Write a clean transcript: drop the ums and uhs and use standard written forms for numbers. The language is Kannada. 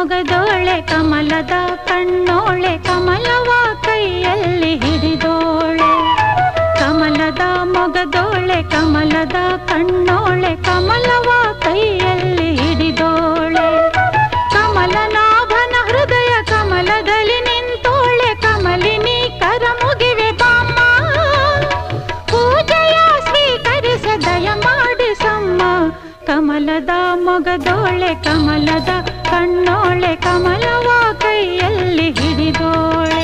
ಮೊಗದೋಳೆ ಕಮಲದ ಕಣ್ಣೋಳೆ ಕಮಲವ ಕೈಯಲ್ಲಿ ಹಿಡಿದೋಳೆ ಕಮಲದ ಮೊಗದೋಳೆ ಕಮಲದ ಕಣ್ಣೋಳೆ ಕಮಲವ ಕೈಯಲ್ಲಿ ಹಿಡಿದೋಳೆ ಕಮಲನಾಭನ ಹೃದಯ ಕಮಲದಲ್ಲಿ ನಿಂತೋಳೆ ಕಮಲಿನಿ ಕರ ಮುಗಿವೆ ಬಾಮ್ಮ ಪೂಜೆಯ ಸ್ವೀಕರಿಸ ದಯ ಮಾಡಿಸಮ್ಮ ಕಮಲದ ಮೊಗದೋಳೆ ಕಮಲದ ಕಣ್ಣೋಳೆ ಕಮಲವ ಕೈಯಲ್ಲಿ ಹಿಡಿದೋಳೆ